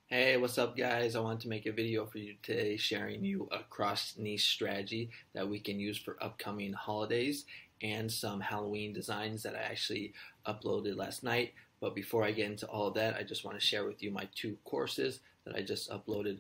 Hey, what's up, guys? I want to make a video for you today sharing you a cross niche strategy that we can use for upcoming holidays and some Halloween designs that I actually uploaded last night. But before I get into all of that, I just want to share with you my two courses that I just uploaded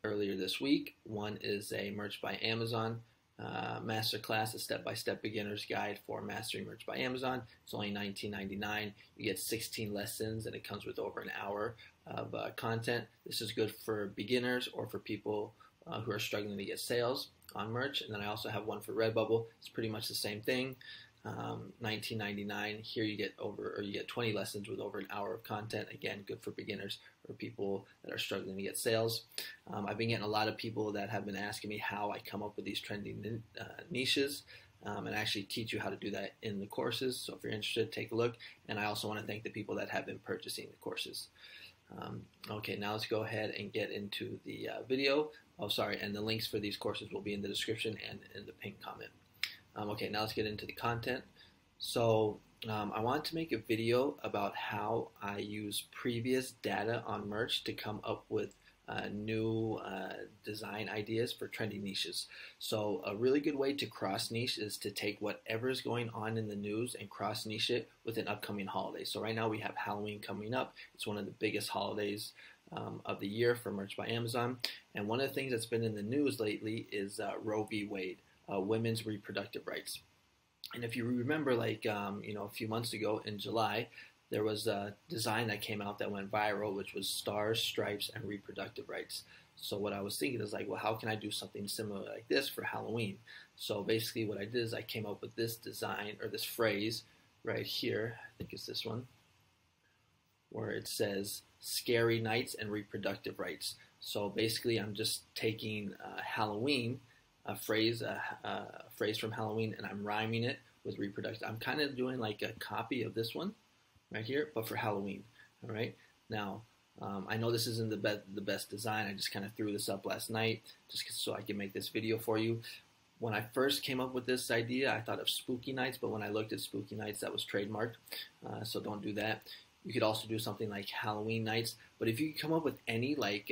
earlier this week. One is a Merch by Amazon masterclass, a step-by-step beginner's guide for mastering merch by Amazon. It's only $19.99. You get 16 lessons and it comes with over an hour of content. This is good for beginners or for people who are struggling to get sales on merch. And then I also have one for Redbubble. It's pretty much the same thing. $19.99. Here you get 20 lessons with over an hour of content. Again, good for beginners or people that are struggling to get sales. I've been getting a lot of people that have been asking me how I come up with these trending niches. And I actually teach you how to do that in the courses. So if you're interested, take a look. And I also want to thank the people that have been purchasing the courses. Okay, now let's go ahead and get into the video. Oh, sorry, and the links for these courses will be in the description and in the pinned comment. Okay, now let's get into the content. So I want to make a video about how I use previous data on merch to come up with new design ideas for trendy niches. So a really good way to cross niche is to take whatever is going on in the news and cross niche it with an upcoming holiday. So right now we have Halloween coming up. It's one of the biggest holidays of the year for Merch by Amazon. And one of the things that's been in the news lately is Roe v. Wade. Women's reproductive rights. And if you remember, like a few months ago in July, there was a design that came out that went viral, which was stars, stripes, and reproductive rights. So what I was thinking is like, well, how can I do something similar like this for Halloween? So basically what I did is I came up with this design, or this phrase right here, I think it's this one, where it says scary nights and reproductive rights. So basically I'm just taking Halloween, a phrase from Halloween, and I'm rhyming it with reproductive. I'm kind of doing like a copy of this one right here, but for Halloween. All right. Now, I know this isn't the best design. I just kind of threw this up last night just so I can make this video for you. When I first came up with this idea, I thought of Spooky Nights, but when I looked at Spooky Nights, that was trademarked, so don't do that. You could also do something like Halloween Nights, but if you come up with any like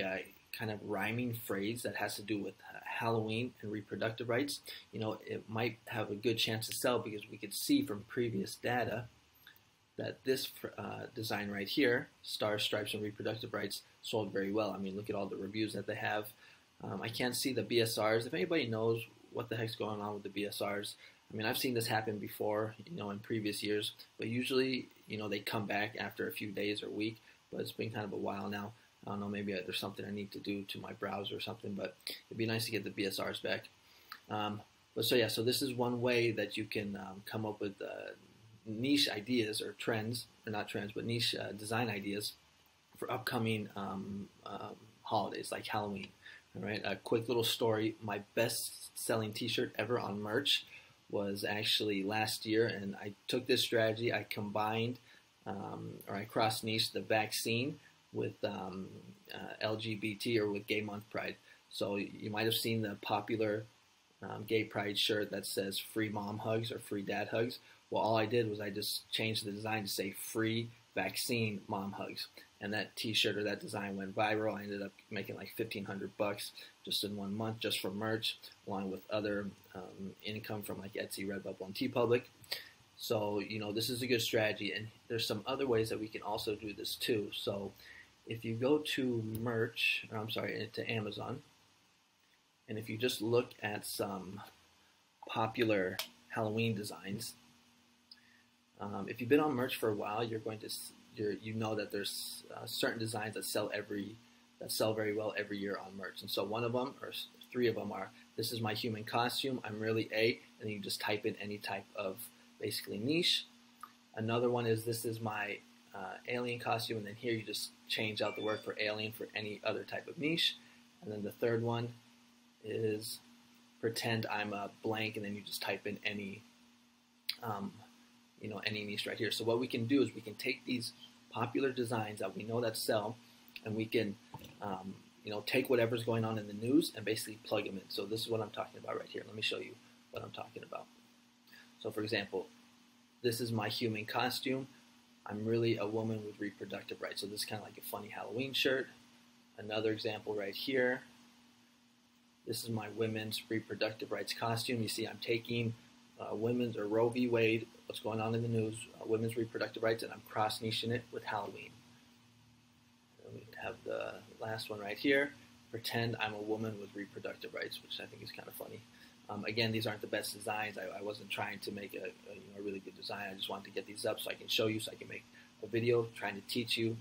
kind of rhyming phrase that has to do with Halloween and reproductive rights, it might have a good chance to sell, because we could see from previous data that this design right here, stars, stripes, and reproductive rights, sold very well. I mean, look at all the reviews that they have. I can't see the BSRs. If anybody knows what the heck's going on with the BSRs, I mean, I've seen this happen before, in previous years, but usually, they come back after a few days or week, but it's been kind of a while now. I don't know, maybe there's something I need to do to my browser or something, but it'd be nice to get the BSRs back. So this is one way that you can come up with niche ideas or trends, or not trends, but niche design ideas for upcoming holidays like Halloween. All right, a quick little story. My best-selling t-shirt ever on merch was actually last year, and I took this strategy. I combined, or I cross-niched the vaccine with LGBT, or with Gay Month Pride. So you might have seen the popular Gay Pride shirt that says free mom hugs or free dad hugs. Well, all I did was I just changed the design to say free vaccine mom hugs. And that t-shirt or that design went viral. I ended up making like $1,500 just in 1 month, just from merch, along with other income from like Etsy, Redbubble, and TeePublic. So, this is a good strategy. And there's some other ways that we can also do this too. So if you go to to Amazon, and if you just look at some popular Halloween designs, if you've been on merch for a while, you know that there's certain designs that sell very well every year on merch. And so one of them, or three of them, are: this is my human costume, I'm really a, and then you just type in any type of basically niche. Another one is: this is my alien costume, and then here you just change out the word for alien for any other type of niche. And then the third one is: pretend I'm a blank, and then you just type in any any niche right here. So what we can do is we can take these popular designs that we know that sell, and we can take whatever's going on in the news and basically plug them in. So this is what I'm talking about right here. Let me show you what I'm talking about. So for example, this is my human costume, I'm really a woman with reproductive rights. So this is kind of like a funny Halloween shirt. Another example right here. This is my women's reproductive rights costume. You see I'm taking women's or Roe v. Wade, what's going on in the news, women's reproductive rights, and I'm cross-niching it with Halloween. And we have the last one right here. Pretend I'm a woman with reproductive rights, which I think is kind of funny. Again, these aren't the best designs. I wasn't trying to make a really good design. I just wanted to get these up so I can show you, so I can make a video trying to teach you,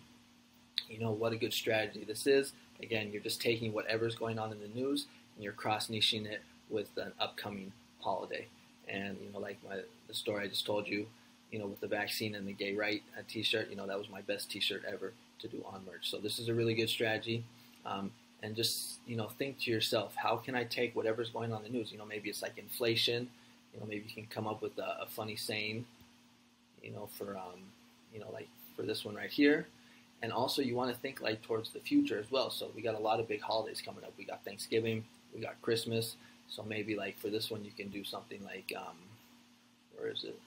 what a good strategy this is. Again, you're just taking whatever's going on in the news and you're cross-niching it with an upcoming holiday. And like the story I just told you, with the vaccine and the gay right t-shirt, that was my best t-shirt ever to do on merch. So this is a really good strategy. And just, think to yourself, how can I take whatever's going on in the news? Maybe it's like inflation. Maybe you can come up with a funny saying, for, like for this one right here. And also you want to think like towards the future as well. So we got a lot of big holidays coming up. We got Thanksgiving, we got Christmas. So maybe like for this one, you can do something like, where is it?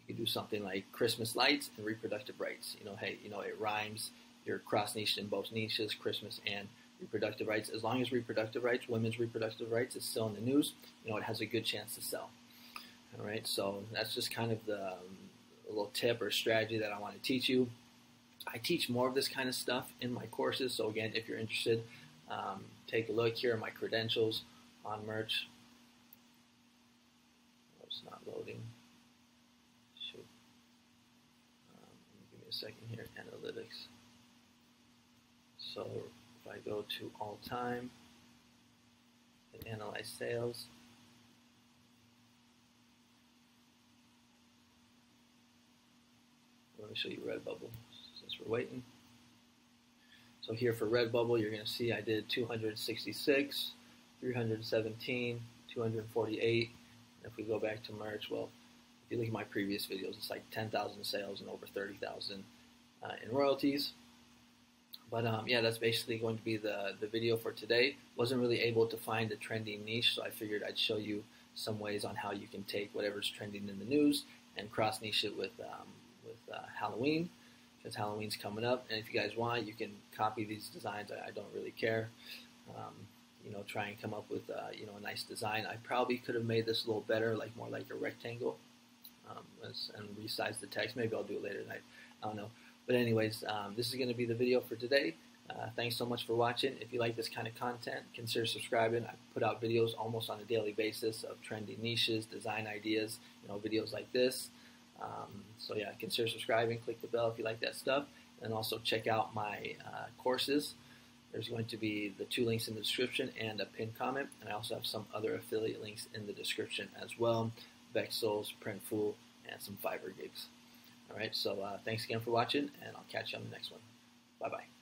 You can do something like Christmas lights and reproductive rights. Hey, it rhymes. You're cross-niched in both niches, Christmas and reproductive rights. As long as reproductive rights, women's reproductive rights is still in the news, it has a good chance to sell. All right, so that's just kind of the little tip or strategy that I want to teach you. I teach more of this kind of stuff in my courses. So again, if you're interested, take a look. Here are my credentials on merch. Oh, it's not loading. Shoot. Give me a second here. Analytics. So if I go to all time and analyze sales, let me show you Redbubble since we're waiting. So here for Redbubble, you're going to see I did 266, 317, 248. And if we go back to merch, well, if you look at my previous videos, it's like 10,000 sales and over 30,000 in royalties. But yeah, that's basically going to be the video for today. Wasn't really able to find a trending niche, so I figured I'd show you some ways on how you can take whatever's trending in the news and cross niche it with Halloween, because Halloween's coming up. And if you guys want, you can copy these designs. I don't really care. Try and come up with a nice design. I probably could have made this a little better, like more like a rectangle, and resize the text. Maybe I'll do it later tonight. I don't know. But anyways, this is going to be the video for today. Thanks so much for watching. If you like this kind of content, consider subscribing. I put out videos almost on a daily basis of trending niches, design ideas, videos like this. So yeah, consider subscribing. Click the bell if you like that stuff. And also check out my courses. There's going to be the 2 links in the description and a pinned comment. And I also have some other affiliate links in the description as well. Vexels, Printful, and some FIverr gigs. All right, so thanks again for watching, and I'll catch you on the next one. Bye-bye.